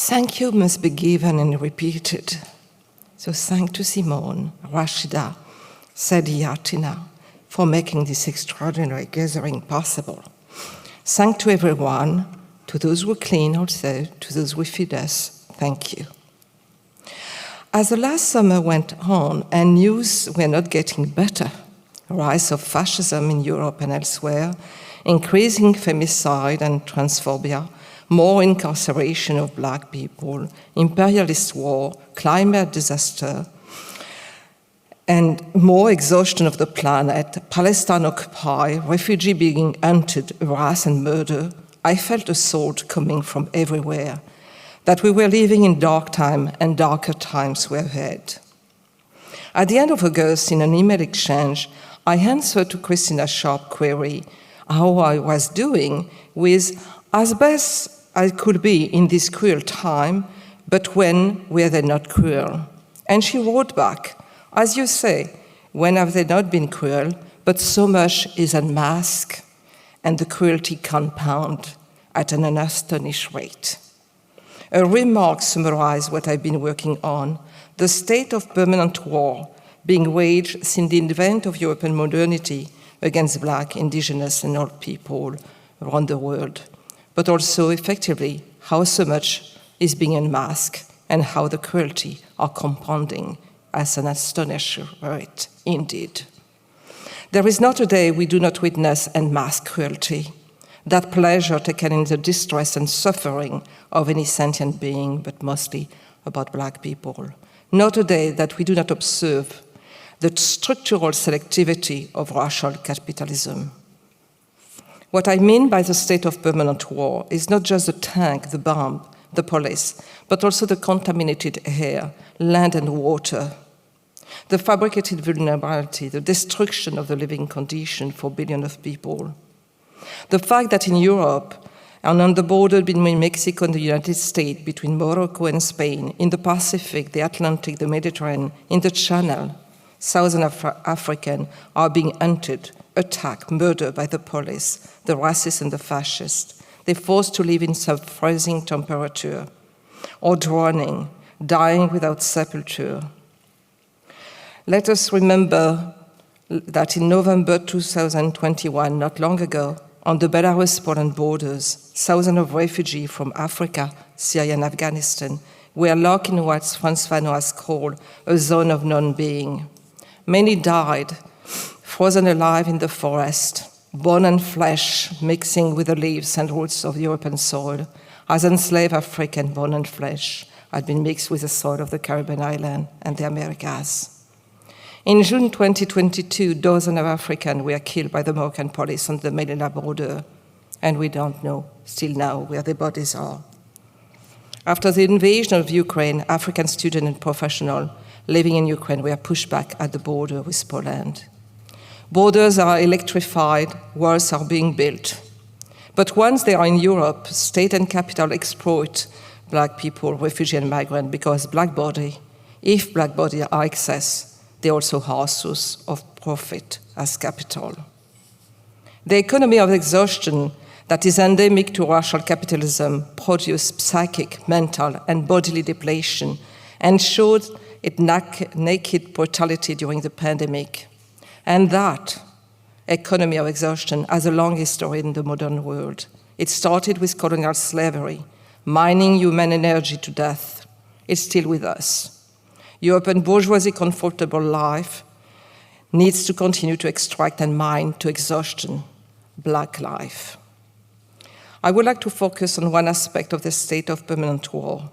Thank you must be given and repeated. So thank to Simone, Rashida, Sadi Yatina for making this extraordinary gathering possible. Thank to everyone, to those who clean also, to those who feed us. Thank you. As the last summer went on and news were not getting better, rise of fascism in Europe and elsewhere, increasing femicide and transphobia, more incarceration of Black people, imperialist war, climate disaster, and more exhaustion of the planet, Palestine occupied, refugee being hunted, harassed and murdered, I felt a thought coming from everywhere, that we were living in dark time and darker times were ahead. At the end of August, in an email exchange, I answered to Christina's sharp query how I was doing with, as best I could be in this cruel time, but when were they not cruel? And she wrote back, as you say, when have they not been cruel, but so much is unmasked, and the cruelty compound at an astonished rate. A remark summarized what I've been working on, the state of permanent war being waged since the advent of European modernity against Black, Indigenous, and old people around the world, but also effectively how so much is being unmasked and how the cruelty are compounding as an astonishing rate indeed. There is not a day we do not witness unmasked cruelty, that pleasure taken in the distress and suffering of any sentient being, but mostly about Black people. Not a day that we do not observe the structural selectivity of racial capitalism. What I mean by the state of permanent war is not just the tank, the bomb, the police, but also the contaminated air, land and water, the fabricated vulnerability, the destruction of the living condition for billions of people. The fact that in Europe, and on the border between Mexico and the United States, between Morocco and Spain, in the Pacific, the Atlantic, the Mediterranean, in the Channel, Southern Africans are being hunted, attacked, murdered by the police, the racists and the fascists. They're forced to live in sub-freezing temperature, or drowning, dying without sepulture. Let us remember that in November 2021, not long ago, on the Belarus-Poland borders, thousands of refugees from Africa, Syria, and Afghanistan were locked in what Frantz Fanon has called a zone of non-being. Many died, frozen alive in the forest, bone and flesh mixing with the leaves and roots of European soil, as enslaved African bone and flesh had been mixed with the soil of the Caribbean island and the Americas. In June 2022, dozens of Africans were killed by the Moroccan police on the Melilla border, and we don't know still now where their bodies are. After the invasion of Ukraine, African students and professionals living in Ukraine were pushed back at the border with Poland. Borders are electrified, walls are being built. But once they are in Europe, state and capital exploit Black people, refugees and migrants, because if Black bodies are excess, they also are a source of profit as capital. The economy of exhaustion that is endemic to racial capitalism produced psychic, mental, and bodily depletion and showed its naked brutality during the pandemic. And that economy of exhaustion has a long history in the modern world. It started with colonial slavery, mining human energy to death. It's still with us. European bourgeoisie comfortable life needs to continue to extract and mine to exhaustion Black life. I would like to focus on one aspect of the state of permanent war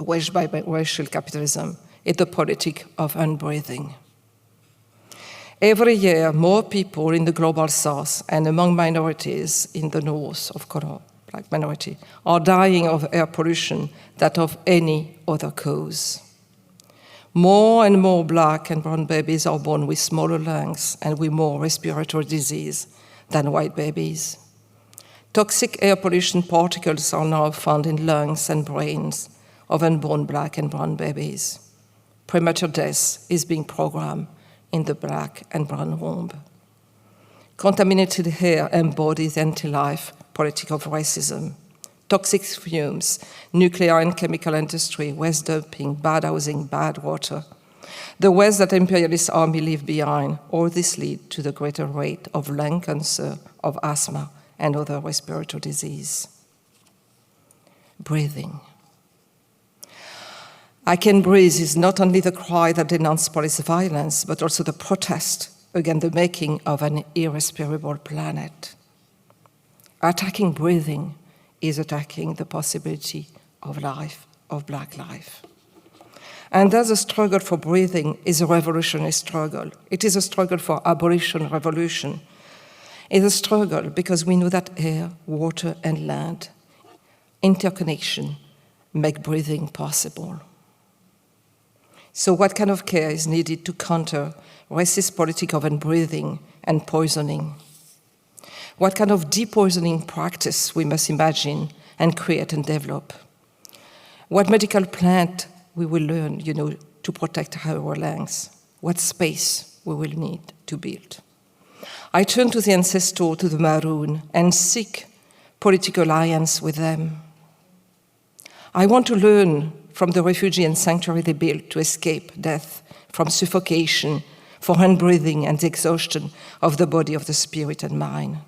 waged by racial capitalism, it's the politic of unbreathing. Every year, more people in the global south and among minorities in the north of color, Black minority, are dying of air pollution than of any other cause. More and more Black and brown babies are born with smaller lungs and with more respiratory disease than white babies. Toxic air pollution particles are now found in lungs and brains of unborn Black and brown babies. Premature death is being programmed in the Black and brown womb. Contaminated air embodies anti-life politic of racism. toxic fumes, nuclear and chemical industry, waste dumping, bad housing, bad water. The waste that imperialist army leave behind, all this lead to the greater rate of lung cancer, of asthma, and other respiratory disease. Breathing. I Can Breathe is not only the cry that denounces police violence, but also the protest against the making of an irrespirable planet. Attacking breathing is attacking the possibility of life, of Black life. And thus the struggle for breathing is a revolutionary struggle. It is a struggle for abolition, revolution. It's a struggle because we know that air, water, and land, interconnection, make breathing possible. So what kind of care is needed to counter racist politics of breathing and poisoning? What kind of depoisoning practice we must imagine and create and develop? What medical plant we will learn, to protect our lungs? What space we will need to build? I turn to the ancestor, to the Maroon, and seek political alliance with them. I want to learn from the refugee and sanctuary they built to escape death, from suffocation, for unbreathing and the exhaustion of the body, of the spirit and mind.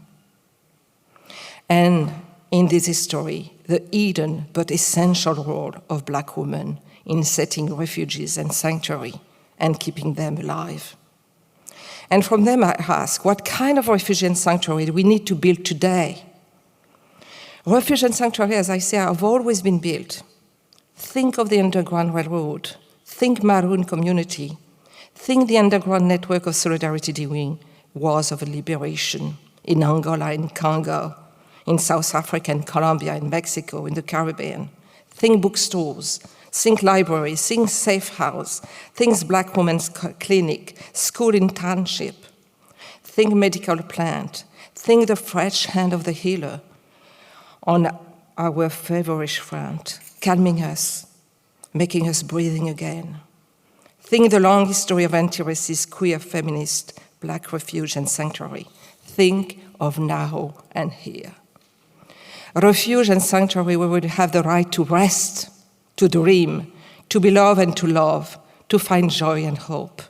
And in this history, the hidden but essential role of Black women in setting refugees and sanctuary and keeping them alive. And from them I ask, what kind of refugee and sanctuary do we need to build today? Refuge and sanctuary, as I say, have always been built. Think of the Underground Railroad. Think Maroon community. Think the underground network of solidarity during wars of liberation in Angola, in Congo, in South Africa, in Colombia, in Mexico, in the Caribbean. Think bookstores. Think libraries. Think safe house. Think Black women's clinic, school internship. Think medical plant. Think the fresh hand of the healer on our feverish front, calming us, making us breathing again. Think the long history of anti-racist, queer, feminist, Black refuge and sanctuary. Think of now and here. Refuge and sanctuary, we would have the right to rest, to dream, to be loved and to love, to find joy and hope.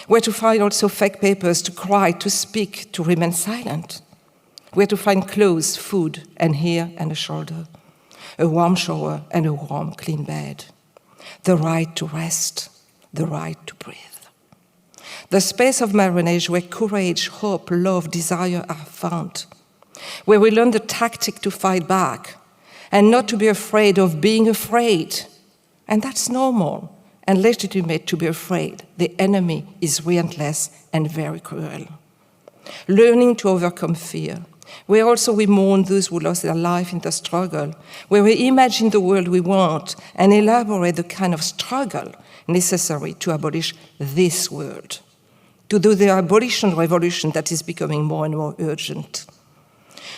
Where to find also fake papers, to cry, to speak, to remain silent. Where to find clothes, food, and hair and a shoulder. A warm shower and a warm, clean bed. The right to rest, the right to breathe. The space of marriage where courage, hope, love, desire are found. Where we learn the tactic to fight back and not to be afraid of being afraid. And that's normal and legitimate to be afraid. The enemy is relentless and very cruel. Learning to overcome fear. Where also we mourn those who lost their life in the struggle, where we imagine the world we want and elaborate the kind of struggle necessary to abolish this world, to do the abolition revolution that is becoming more and more urgent.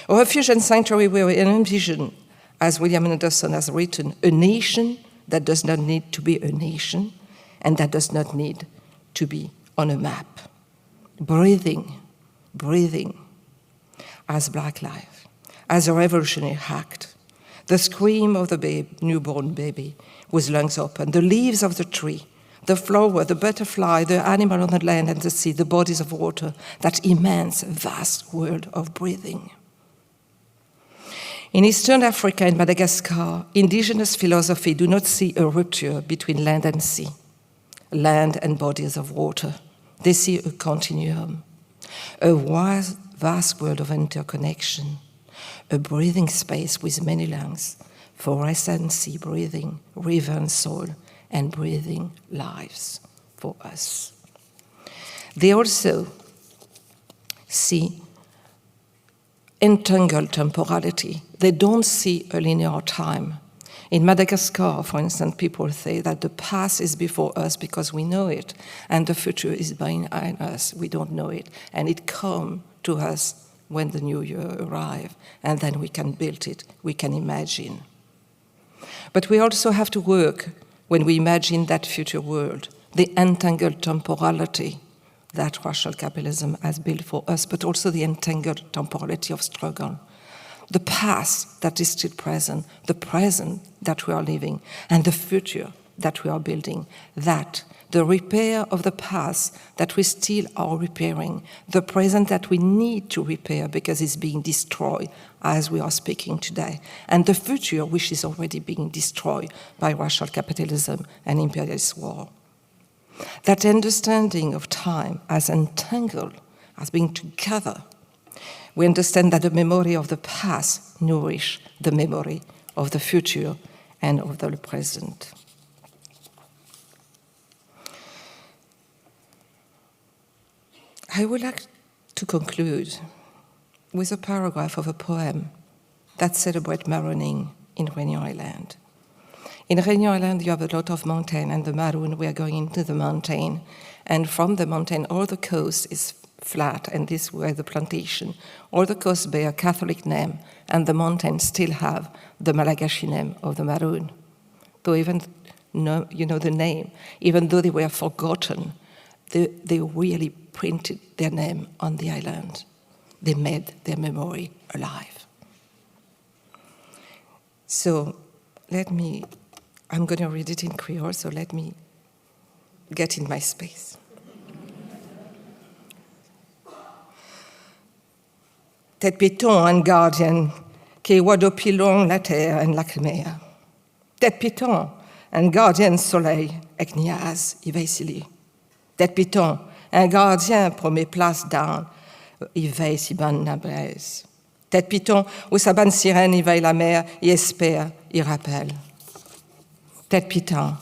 A refuge and sanctuary where we envision, as William Anderson has written, a nation that does not need to be a nation and that does not need to be on a map. Breathing as Black life, as a revolutionary act. The scream of the newborn baby with lungs open, the leaves of the tree, the flower, the butterfly, the animal on the land and the sea, the bodies of water, that immense, vast world of breathing. In Eastern Africa and Madagascar, indigenous philosophy do not see a rupture between land and sea, land and bodies of water. They see a continuum, a vast world of interconnection, a breathing space with many lungs, forest and sea breathing, river and soil, and breathing lives for us. They also see entangled temporality. They don't see a linear time. In Madagascar, for instance, people say that the past is before us because we know it, and the future is behind us, we don't know it, and it comes to us when the new year arrives, and then we can build it, we can imagine. But we also have to work when we imagine that future world, the entangled temporality that racial capitalism has built for us, but also the entangled temporality of struggle. the past that is still present, the present that we are living, and the future that we are building. That, the repair of the past that we still are repairing, the present that we need to repair because it's being destroyed as we are speaking today, and the future which is already being destroyed by racial capitalism and imperialist war. That understanding of time as entangled, as being together, we understand that the memory of the past nourishes the memory of the future and of the present. I would like to conclude with a paragraph of a poem that celebrates Marooning in Réunion Island. In Réunion Island, you have a lot of mountain, and the Maroon, we are going into the mountain, and from the mountain, all the coast is flat, and this were the plantation. All the coasts bear a Catholic name, and the mountains still have the Malagasy name of the Maroon. Though even, the name, even though they were forgotten, they really printed their name on the island. They made their memory alive. So I'm going to read it in Creole, so let me get in my space. Tête piton, un gardien, qui voit depuis long la terre en la mer. Tête piton, un gardien soleil, ek niaz, il veille si Tête piton, un gardien pour mes places d'âne, il veille si ban na braise. Tête piton, où sa bonne sirène, il veille la mer, il espère, il rappelle. Tête piton,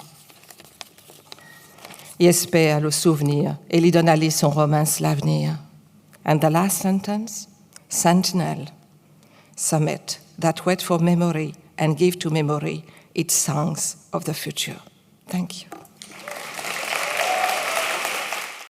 il espère le souvenir, et lui donne à lui son romance l'avenir. And the last sentence, Sentinel, summit that wait for memory and give to memory its songs of the future. Thank you.